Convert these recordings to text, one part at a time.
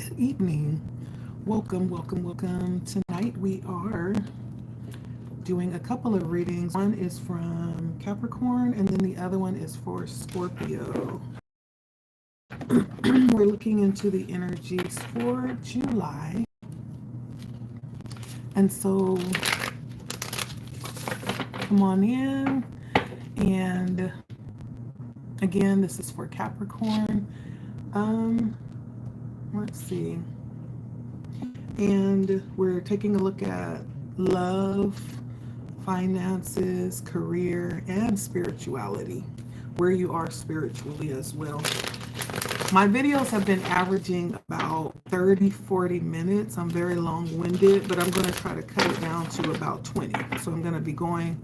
Good evening. Welcome, welcome, welcome. Tonight we are doing a couple of readings. One is from Capricorn and then the other one is for Scorpio. We're looking into the energies for July. And so come on in. And again, this is for Capricorn. Let's see. And we're taking a look at love, finances, career, and spirituality, where you are spiritually as well. My videos have been averaging about 30-40 minutes. I'm very long-winded, but I'm going to try to cut it down to about 20. So I'm going to be going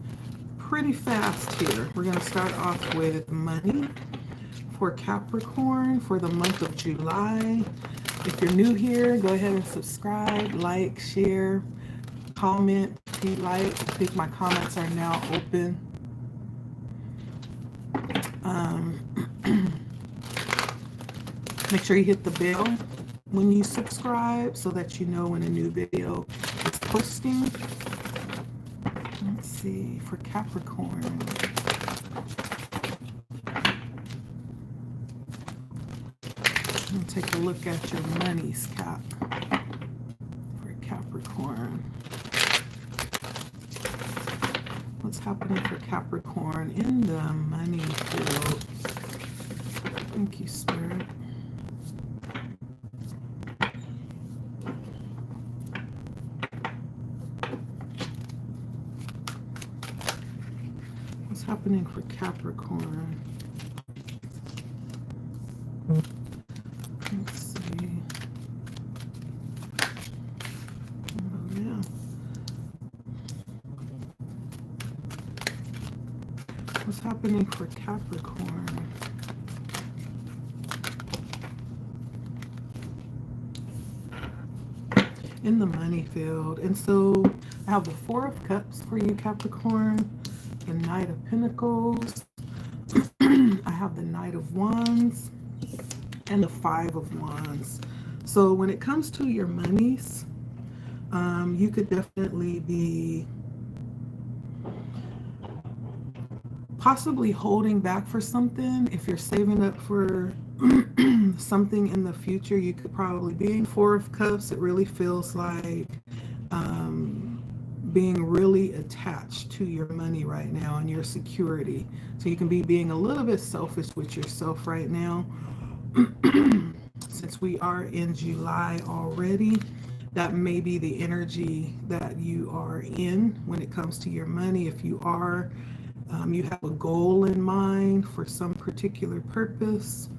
pretty fast here. We're going to start off with money for Capricorn for the month of July. If you're new here, go ahead and subscribe, like, share, comment if you like. I think my comments are now open. Make sure you hit the bell when you subscribe so that you know when a new video is posting. Let's see, for Capricorn. Take a look at your monies, Cap, for Capricorn. What's happening for Capricorn in the money field? Thank you, Spirit. What's happening for Capricorn? Let's see. Oh, yeah. What's happening for Capricorn? In the money field. And so I have the Four of Cups for you, Capricorn, the Knight of Pentacles, I have the Knight of Wands, and the Five of Wands. So when it comes to your monies, you could definitely be possibly holding back for something. If you're saving up for something in the future, you could probably be in Four of Cups. It really feels like being really attached to your money right now and your security. So you can be being a little bit selfish with yourself right now. Since we are in July already, that may be the energy that you are in when it comes to your money. If you are, you have a goal in mind for some particular purpose.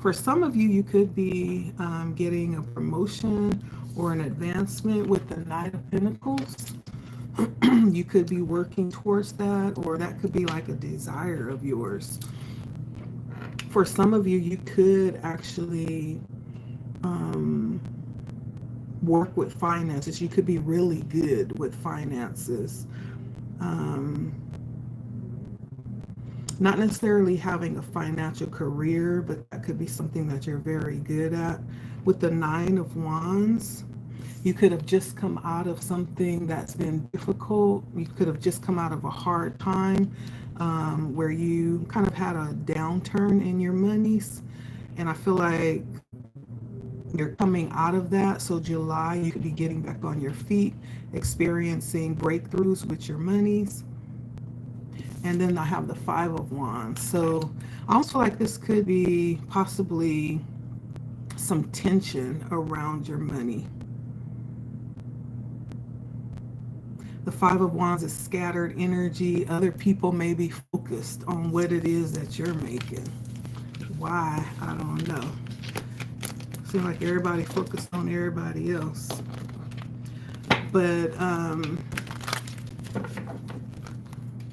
For some of you, you could be getting a promotion or an advancement with the Knight of Pentacles. You could be working towards that, or that could be like a desire of yours. For some of you, you could actually work with finances. You could be really good with finances. Not necessarily having a financial career, but that could be something that you're very good at. With the Nine of Wands, you could have just come out of something that's been difficult. You could have just come out of a hard time where you kind of had a downturn in your monies. And I feel like you're coming out of that. So July, you could be getting back on your feet, experiencing breakthroughs with your monies. And then I have the Five of Wands. So I almost feel like this could be possibly some tension around your money. The Five of Wands is scattered energy. Other people may be focused on what it is that you're making. Why? I don't know. Seems like everybody focused on everybody else. But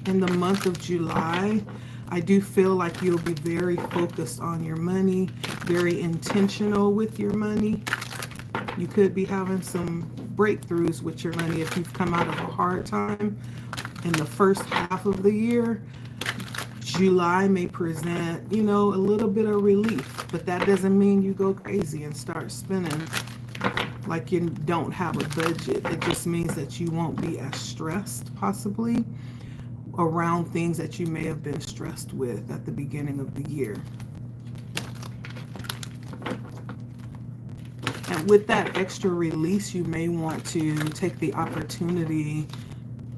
in the month of July, I do feel like you'll be very focused on your money, very intentional with your money. You could be having some breakthroughs with your money if you've come out of a hard time in the first half of the year. July may present, you know, a little bit of relief, but that doesn't mean you go crazy and start spending like you don't have a budget. It just means that you won't be as stressed, possibly, around things that you may have been stressed with at the beginning of the year. And with that extra release, you may want to take the opportunity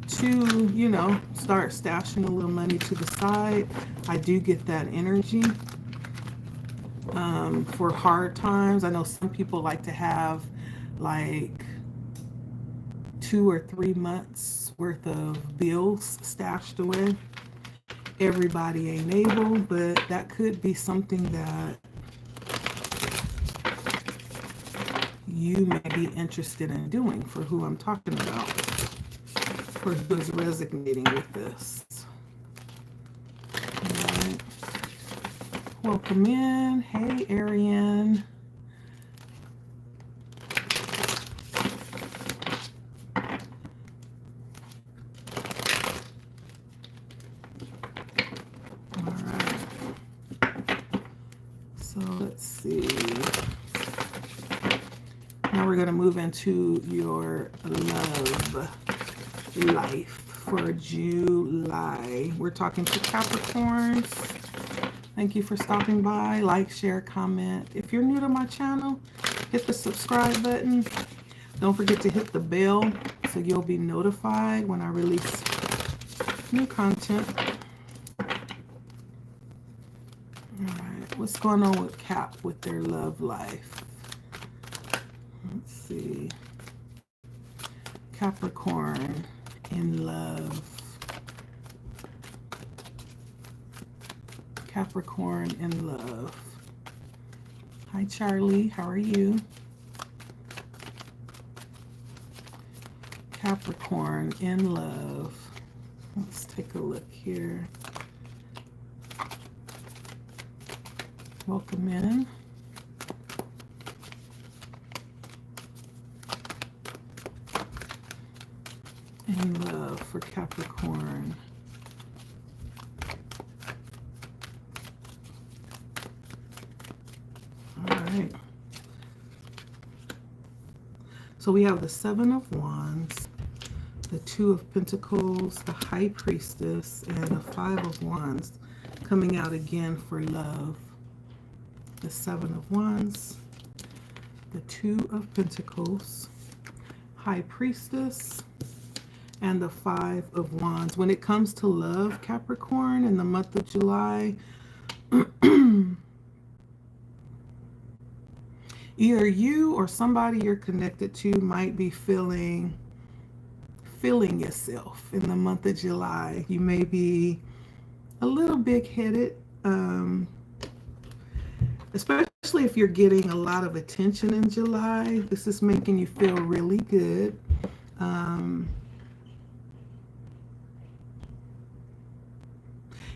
to, you know, start stashing a little money to the side. I do get that energy for hard times. I know some people like to have like 2 or 3 months worth of bills stashed away. Everybody ain't able, but that could be something that you may be interested in doing for who I'm talking about, for who is resonating with this. All right. Welcome in. Hey, Ariane. All right. So let's see. Now we're going to move into your love life for July. We're talking to Capricorns. Thank you for stopping by. Like, share, comment. If you're new to my channel, hit the subscribe button. Don't forget to hit the bell so you'll be notified when I release new content. All right, what's going on with Cap with their love life? Let's see. Capricorn in love. Capricorn in love. Hi, Charlie. How are you? Capricorn in love. Let's take a look here. Welcome in. In love for Capricorn. All right. So we have the Seven of Wands, the Two of Pentacles, the High Priestess, and the Five of Wands coming out again for love. The Seven of Wands, the Two of Pentacles, High Priestess, and the Five of Wands. When it comes to love, Capricorn, in the month of July, either you or somebody you're connected to might be feeling yourself in the month of July. You may be a little big-headed, especially if you're getting a lot of attention in July. This is making you feel really good.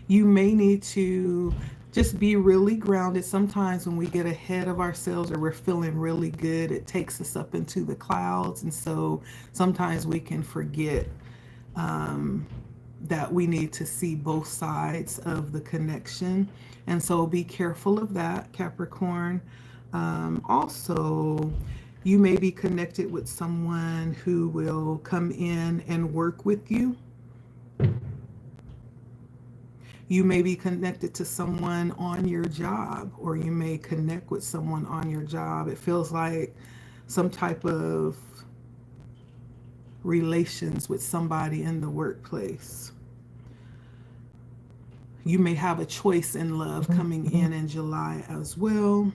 You may need to just be really grounded. Sometimes when we get ahead of ourselves or we're feeling really good, it takes us up into the clouds. And so sometimes we can forget that we need to see both sides of the connection. And so be careful of that, Capricorn. Also, you may be connected with someone who will come in and work with you. You may be connected to someone on your job, or you may connect with someone on your job. It feels like some type of relations with somebody in the workplace. You may have a choice in love coming in July as well.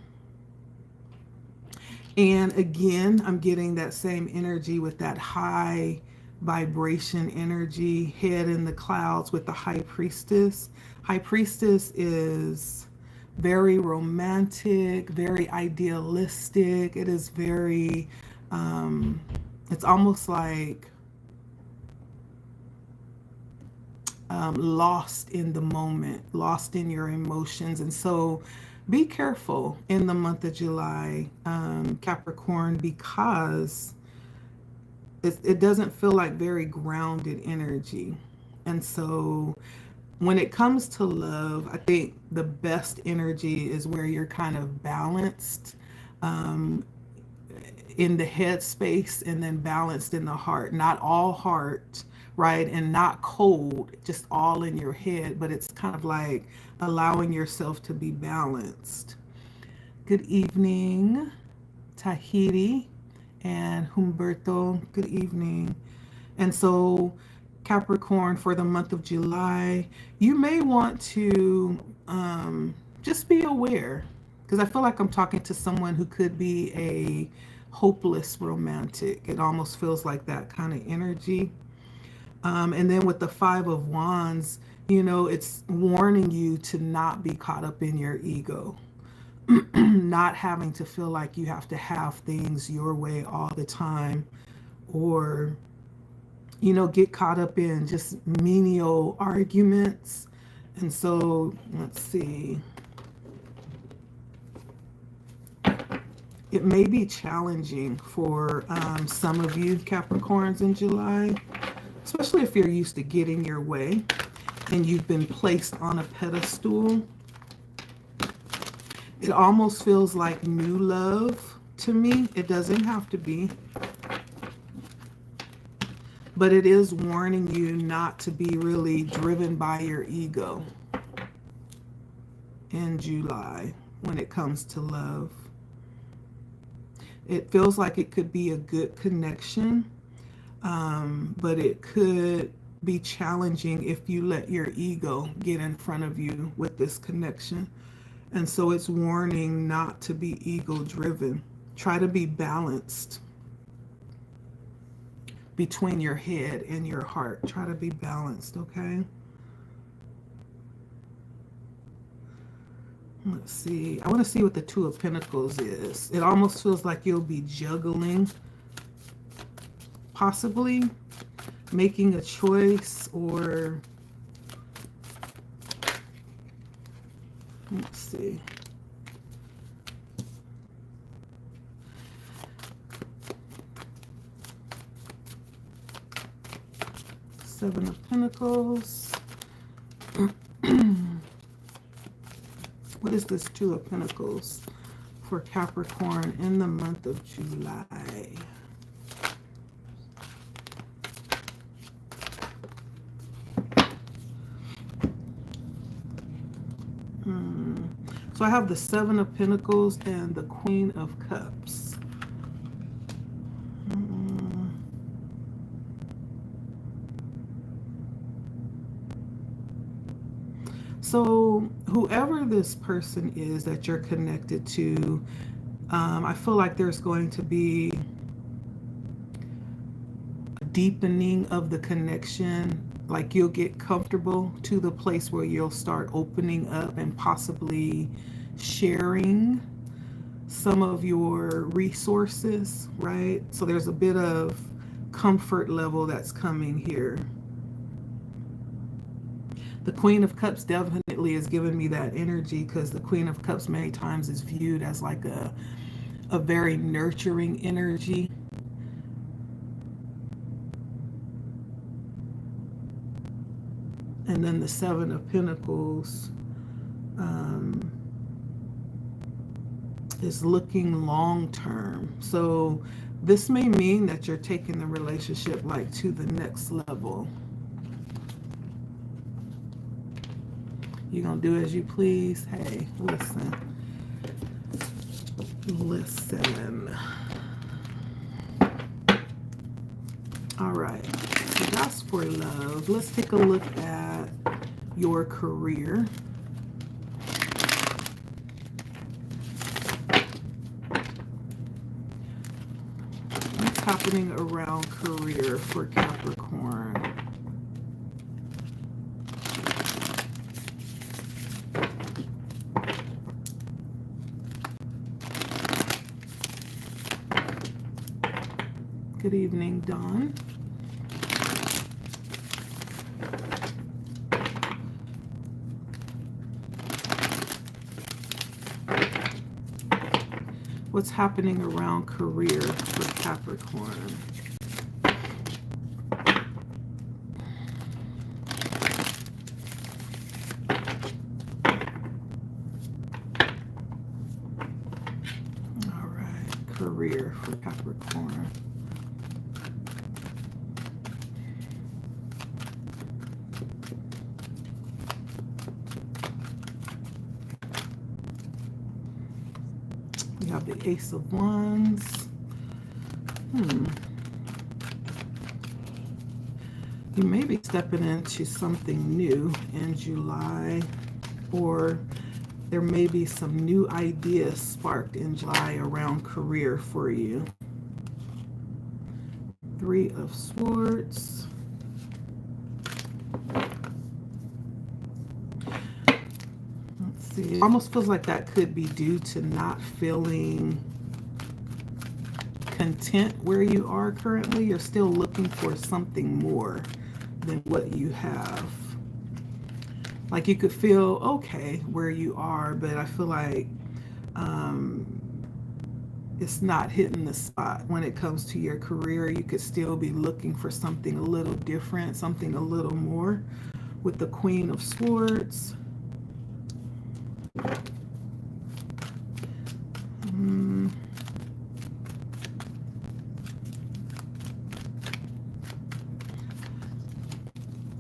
And again, I'm getting that same energy with that high vibration energy, head in the clouds with the High Priestess. High Priestess is very romantic, very idealistic. It is very, it's almost like lost in the moment, lost in your emotions. And so be careful in the month of July, Capricorn, because it doesn't feel like very grounded energy. And so when it comes to love, I think the best energy is where you're kind of balanced um, in the head space and then balanced in the heart. Not all heart, right? And not cold, just all in your head, but it's kind of like allowing yourself to be balanced. Good evening, Tahiti and Humberto. Good evening. And so, Capricorn, for the month of July, you may want to just be aware, because I feel like I'm talking to someone who could be a hopeless romantic. It almost feels like that kind of energy. And then with the Five of Wands, you know, it's warning you to not be caught up in your ego. Not having to feel like you have to have things your way all the time, or you know, get caught up in just menial arguments. And so, let's see. It may be challenging for some of you Capricorns in July, especially if you're used to getting your way and you've been placed on a pedestal. It almost feels like new love to me. It doesn't have to be. But it is warning you not to be really driven by your ego in July when it comes to love. It feels like it could be a good connection, but it could be challenging if you let your ego get in front of you with this connection. And so it's warning not to be ego driven. Try to be balanced between your head and your heart. Try to be balanced, okay? Let's see. I want to see what the Two of Pentacles is. It almost feels like you'll be juggling, possibly making a choice, or let's see. Seven of Pentacles. What is this Two of Pentacles for Capricorn in the month of July? So I have the Seven of Pentacles and the Queen of Cups. So whoever this person is that you're connected to, I feel like there's going to be a deepening of the connection. Like you'll get comfortable to the place where you'll start opening up and possibly sharing some of your resources, right? So there's a bit of comfort level that's coming here. The Queen of Cups definitely is giving me that energy, because the Queen of Cups many times is viewed as like a very nurturing energy. And then the Seven of Pentacles is looking long term. So this may mean that you're taking the relationship like to the next level. You're going to do as you please. Hey, listen. Listen. All right. So that's for love. Let's take a look at your career. What's happening around career for Capricorn? Good evening, Dawn. What's happening around career for Capricorn? career for Capricorn. We have the Ace of Wands. You may be stepping into something new in July, or there may be some new ideas sparked in July around career for you. Three of Swords. Let's see. It almost feels like that could be due to not feeling content where you are currently. You're still looking for something more than what you have. Like you could feel okay where you are, but I feel like it's not hitting the spot when it comes to your career. You could still be looking for something a little different, something a little more with the Queen of Swords.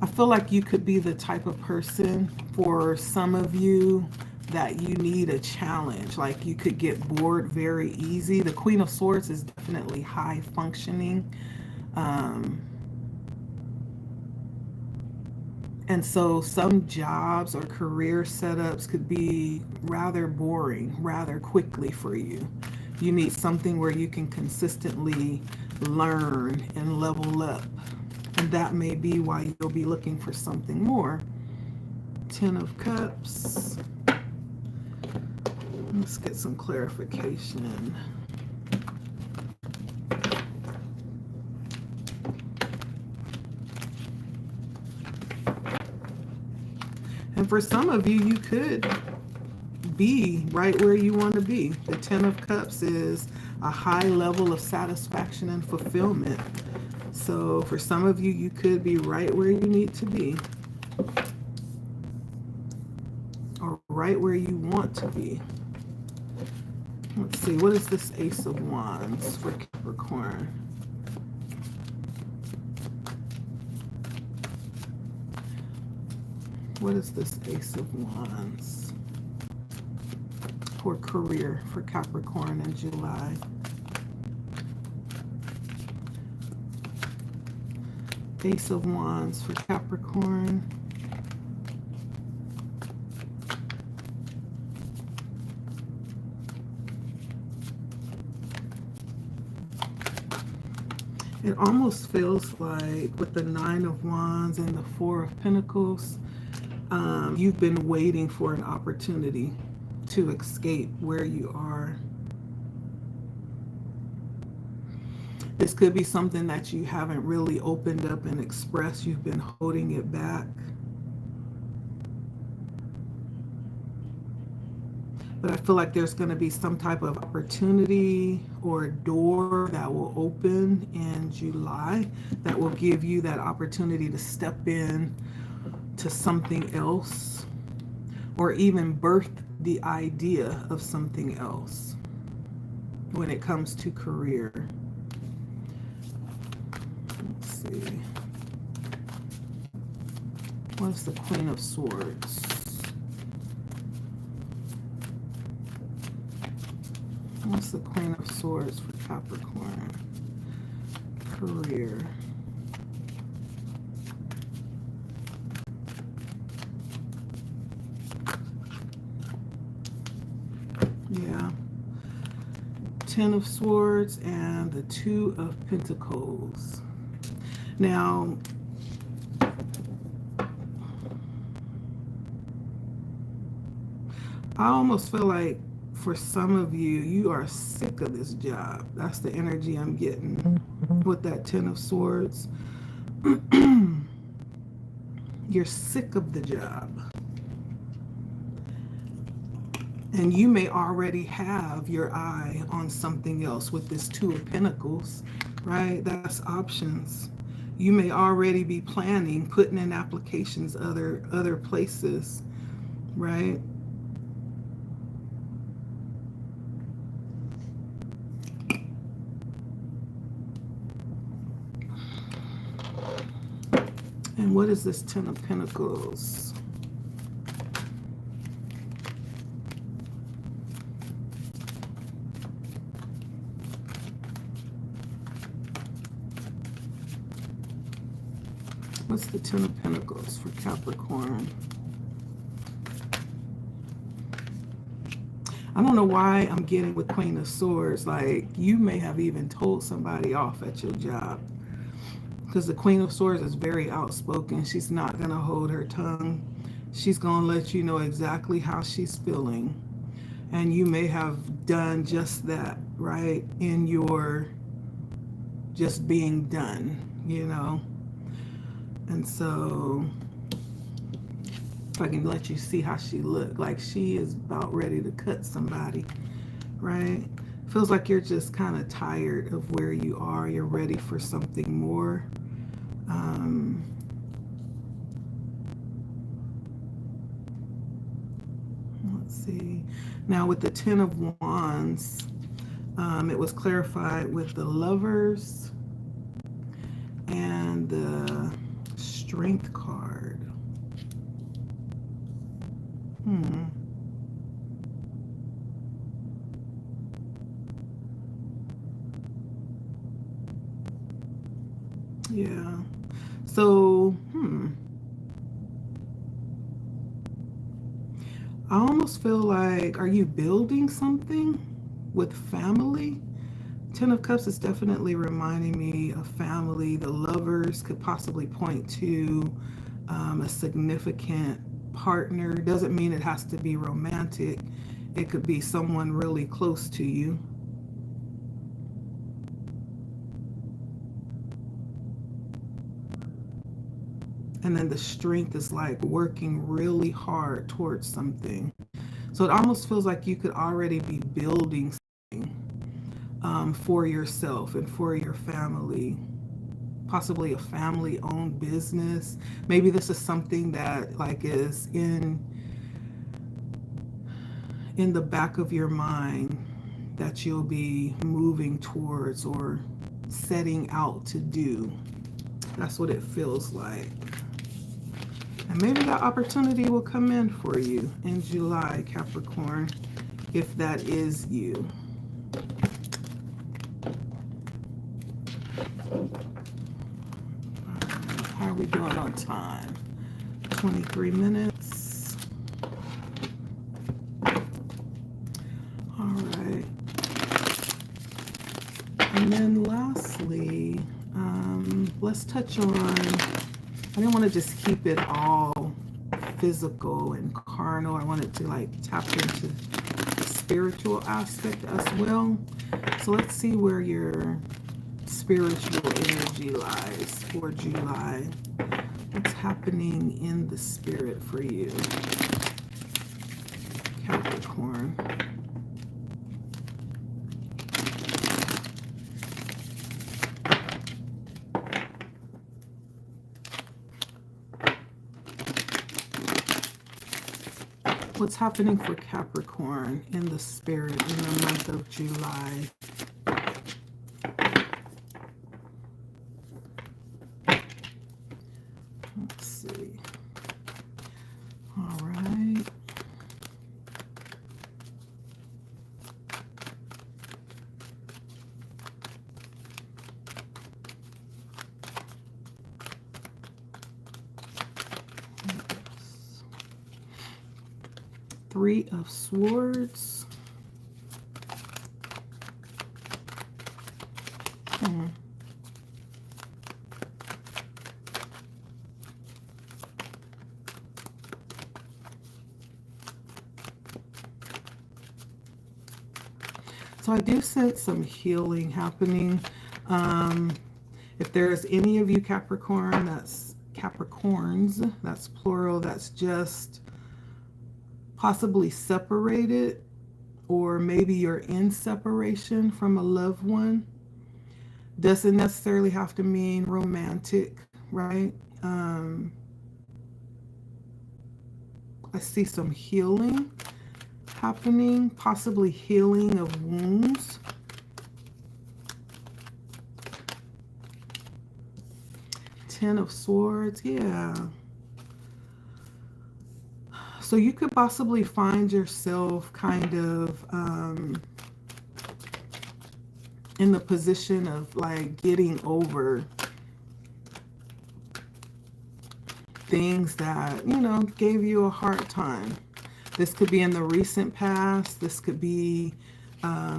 I feel like you could be the type of person, for some of you, that you need a challenge. Like you could get bored very easy. The Queen of Swords is definitely high functioning. And so some jobs or career setups could be rather boring rather quickly for you. You need something where you can consistently learn and level up. And that may be why you'll be looking for something more. Ten of Cups. Let's get some clarification. And for some of you, you could be right where you want to be. The Ten of Cups is a high level of satisfaction and fulfillment. So for some of you, you could be right where you need to be, or right where you want to be. Let's see, what is this Ace of Wands for Capricorn? What is this Ace of Wands for career for Capricorn in July? Ace of Wands for Capricorn. It almost feels like with the Nine of Wands and the Four of Pentacles, you've been waiting for an opportunity to escape where you are. This could be something that you haven't really opened up and expressed. You've been holding it back. But I feel like there's going to be some type of opportunity or door that will open in July that will give you that opportunity to step in to something else, or even birth the idea of something else when it comes to career. Let's see. What's the Queen of Swords? What's the Queen of Swords for Capricorn? Career. Yeah. Ten of Swords and the Two of Pentacles. Now, I almost feel like for some of you, you are sick of this job. That's the energy I'm getting with that Ten of Swords. You're sick of the job. And you may already have your eye on something else with this Two of Pentacles, right? That's options. You may already be planning, putting in applications other places, right? And what is this Ten of Pentacles? What's the Ten of Pentacles for Capricorn? I don't know why I'm getting with Queen of Swords. Like, you may have even told somebody off at your job. Because the Queen of Swords is very outspoken. She's not going to hold her tongue. She's going to let you know exactly how she's feeling. And you may have done just that, right? In your just being done, you know? And so, if I can let you see how she looked, like she is about ready to cut somebody, right? Feels like you're just kind of tired of where you are. You're ready for something more. Let's see. Now with the Ten of Wands, it was clarified with the Lovers and the Strength card. Yeah. So, I almost feel like, are you building something with family? Ten of Cups is definitely reminding me of family. The Lovers could possibly point to a significant partner. Doesn't mean it has to be romantic. It could be someone really close to you. And then the Strength is like working really hard towards something. So it almost feels like you could already be building something for yourself and for your family. Possibly a family-owned business. Maybe this is something that like is in the back of your mind that you'll be moving towards or setting out to do. That's what it feels like. And maybe that opportunity will come in for you in July, Capricorn, if that is you. How are we doing on time? 23 minutes. All right. And then lastly, let's touch on, I didn't want to just keep it all physical and carnal. I wanted to like tap into the spiritual aspect as well. So let's see where your spiritual energy lies for July. What's happening in the spirit for you, Capricorn? What's happening for Capricorn in the spirit in the month of July? Let's see. All right. Three of Swords. So I do sense some healing happening. If there's any of you Capricorn, that's Capricorns, that's plural, that's just possibly separated, or maybe you're in separation from a loved one. Doesn't necessarily have to mean romantic, right? I see some healing happening, possibly healing of wounds. Ten of Swords, yeah. So you could possibly find yourself kind of in the position of like getting over things that, you know, gave you a hard time. This could be in the recent past. This could be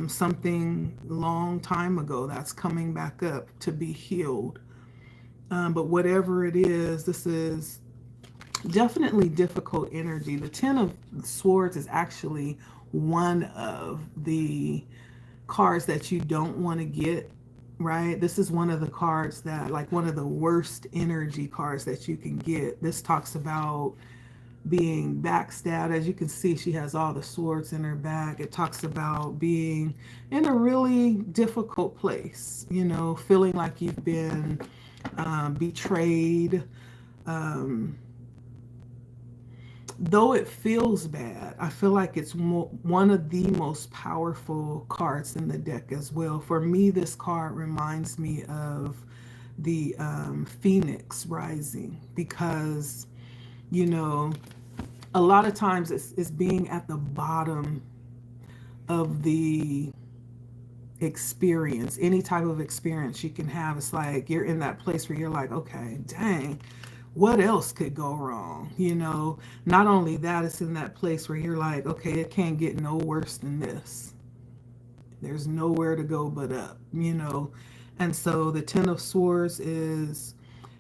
something long time ago that's coming back up to be healed. But whatever it is, this is definitely difficult energy. The Ten of Swords is actually one of the cards that you don't want to get, right? This is one of the cards that, like, one of the worst energy cards that you can get. This talks about being backstabbed. As you can see, she has all the swords in her back. It talks about being in a really difficult place, you know, feeling like you've been betrayed. Though it feels bad, I feel like it's one of the most powerful cards in the deck as well. For me, this card reminds me of the Phoenix rising, because, you know, a lot of times it's being at the bottom of the experience, any type of experience you can have. It's like you're in that place where you're like, okay, dang, what else could go wrong? You know, not only that, it's in that place where you're like, okay, it can't get no worse than this. There's nowhere to go but up, you know. And so the Ten of Swords is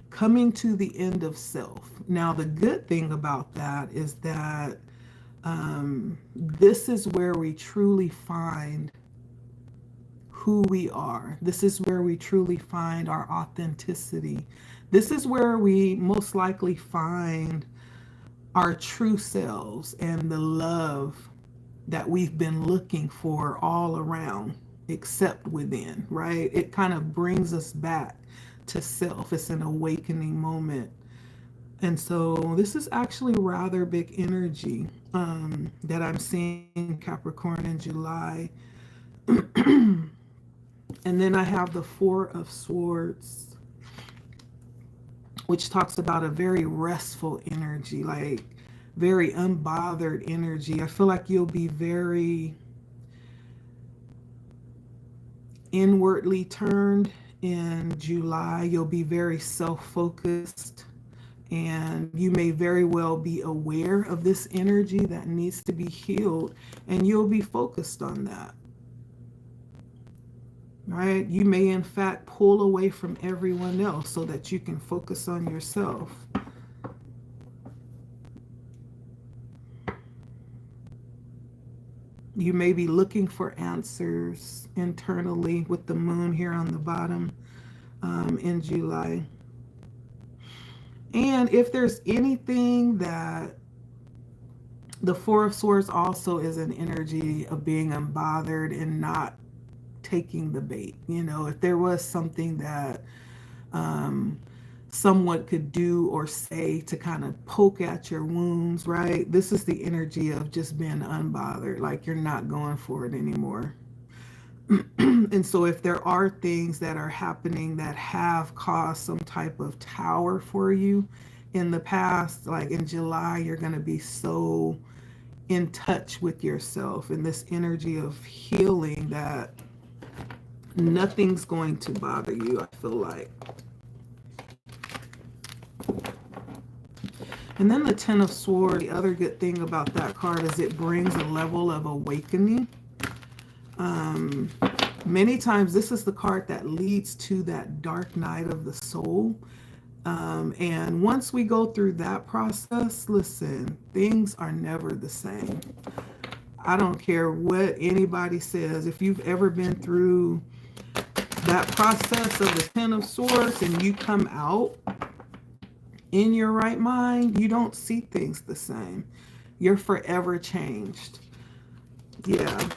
coming to the end of self. Now, the good thing about that is that this is where we truly find who we are. This is where we truly find our authenticity. This is where we most likely find our true selves and the love that we've been looking for all around, except within, right? It kind of brings us back to self. It's an awakening moment. And so this is actually rather big energy that I'm seeing, Capricorn in July. And then I have the Four of Swords, which talks about a very restful energy, like very unbothered energy. I feel like you'll be very inwardly turned in July. You'll be very self-focused, and you may very well be aware of this energy that needs to be healed, and you'll be focused on that. Right? You may in fact pull away from everyone else so that you can focus on yourself. You may be looking for answers internally with the moon here on the bottom in July. And if there's anything that the Four of Swords also is an energy of being unbothered and not taking the bait. You know, if there was something that someone could do or say to kind of poke at your wounds, right? This is the energy of just being unbothered, like you're not going for it anymore. And so if there are things that are happening that have caused some type of tower for you in the past, like in July, you're going to be so in touch with yourself and this energy of healing that nothing's going to bother you, I feel like. And then the Ten of Swords, the other good thing about that card is it brings a level of awakening. Many times this is the card that leads to that dark night of the soul. And once we go through that process, listen, things are never the same. I don't care what anybody says. If you've ever been through that process of the Ten of Swords and you come out in your right mind, you don't see things the same. You're forever changed. Yeah.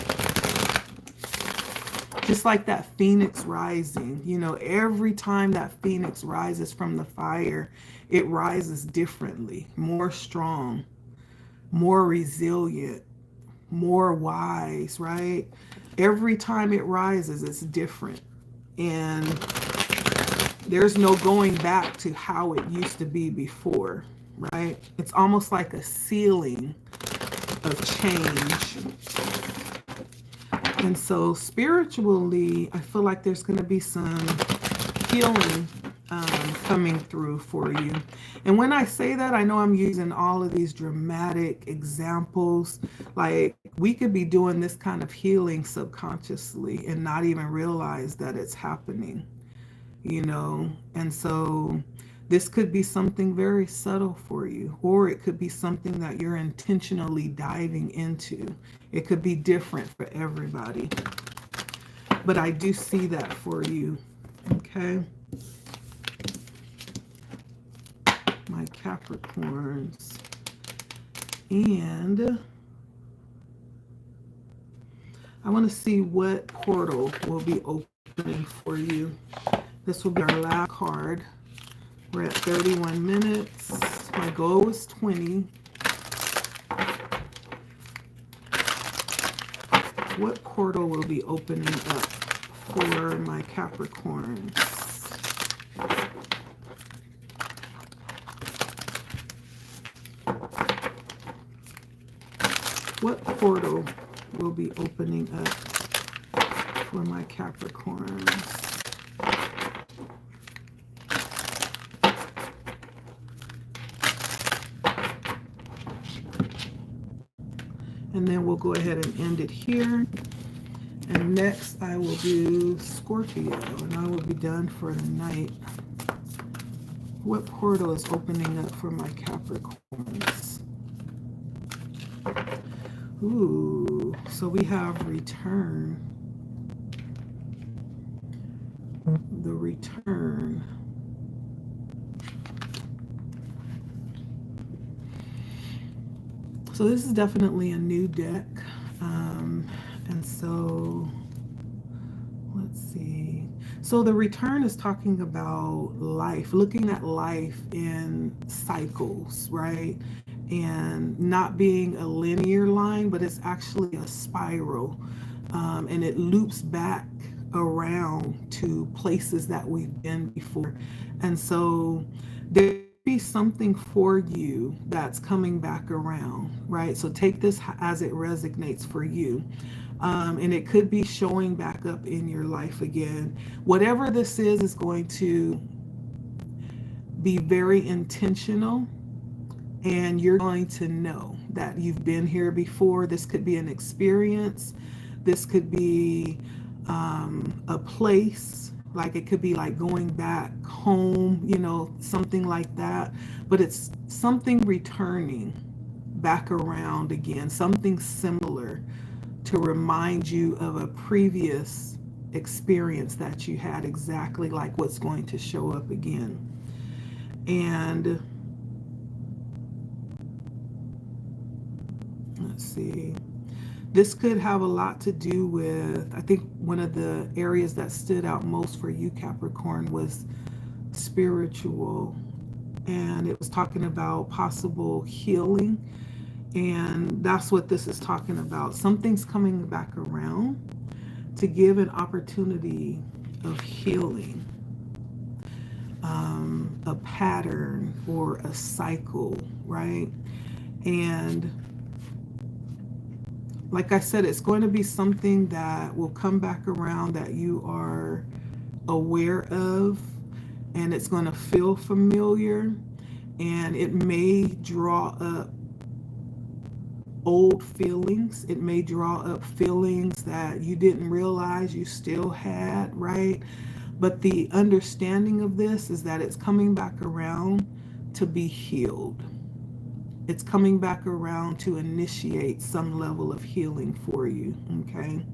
Just like that Phoenix rising, you know, every time that Phoenix rises from the fire, it rises differently, more strong, more resilient, more wise, right? Every time it rises, it's different. And There's no going back to how it used to be before, right? It's almost like a ceiling of change. And so spiritually, I feel like there's going to be some healing coming through for you. And when I say that, I know I'm using all of these dramatic examples. Like, we could be doing this kind of healing subconsciously and not even realize that it's happening, you know? And so this could be something very subtle for you, or it could be something that you're intentionally diving into. It could be different for everybody. But I do see that for you, okay? My Capricorns. And I want to see what portal will be opening for you. This will be our last card. We're at 31 minutes. My goal is 20. What portal will be opening up for my Capricorns? What portal will be opening up for my Capricorns? And then we'll go ahead and end it here. And next I will do Scorpio, and I will be done for the night. What portal is opening up for my Capricorns? Ooh, so we have return. The return. So this is definitely a new deck. And so let's see. So the return is talking about life, looking at life in cycles, right? And not being a linear line, but it's actually a spiral. And it loops back around to places that we've been before. And so there be something for you that's coming back around, right? So take this as it resonates for you. And it could be showing back up in your life again. Whatever this is going to be very intentional, and you're going to know that you've been here before. This could be an experience. This could be a place. Like, it could be like going back home, you know, something like that. But it's something returning back around again, something similar to remind you of a previous experience that you had, exactly like what's going to show up again. And let's see. This could have a lot to do with, I think one of the areas that stood out most for you, Capricorn, was spiritual. And it was talking about possible healing. And that's what this is talking about. Something's coming back around to give an opportunity of healing, a pattern or a cycle, right? And like I said, it's going to be something that will come back around that you are aware of, and it's going to feel familiar, and it may draw up old feelings. It may draw up feelings that you didn't realize you still had, right? But the understanding of this is that it's coming back around to be healed. It's coming back around to initiate some level of healing for you, okay?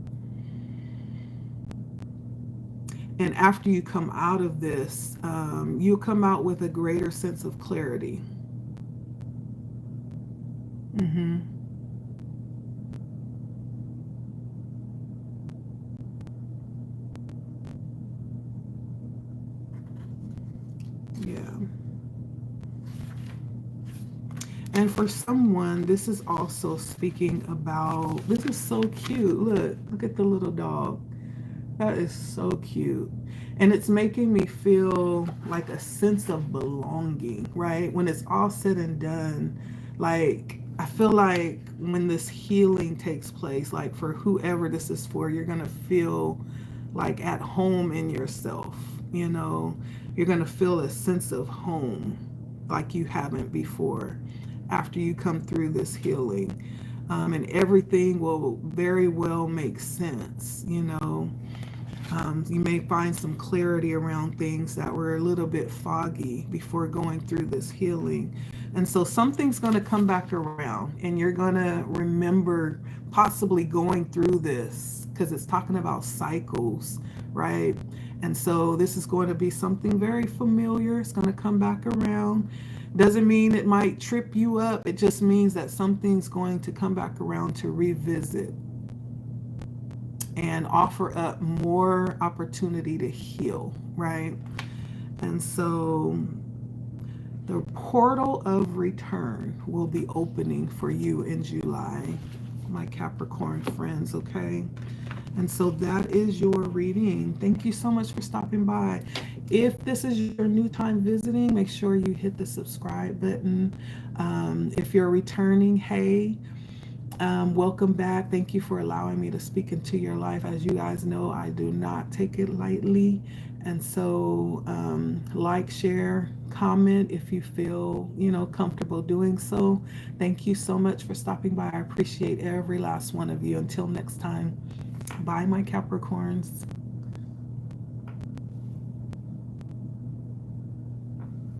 And after you come out of this, you'll come out with a greater sense of clarity. Yeah. And for someone, this is also speaking about, this is so cute. Look at the little dog. That is so cute. And it's making me feel like a sense of belonging, right? When it's all said and done, like I feel like when this healing takes place, like for whoever this is for, you're going to feel like at home in yourself, you know? You're going to feel a sense of home like you haven't before after you come through this healing. And everything will very well make sense, you know. You may find some clarity around things that were a little bit foggy before going through this healing. And so something's going to come back around, and you're going to remember possibly going through this because it's talking about cycles, right? And so this is going to be something very familiar. It's going to come back around. Doesn't mean it might trip you up. It just means that something's going to come back around to revisit and offer up more opportunity to heal, right? And so the portal of return will be opening for you in July, my Capricorn friends, okay? And so that is your reading. Thank you so much for stopping by. If this is your new time visiting, make sure you hit the subscribe button. If you're returning, hey, welcome back. Thank you for allowing me to speak into your life. As you guys know, I do not take it lightly. And so like, share, comment if you feel, comfortable doing so. Thank you so much for stopping by. I appreciate every last one of you. Until next time, bye, my Capricorns.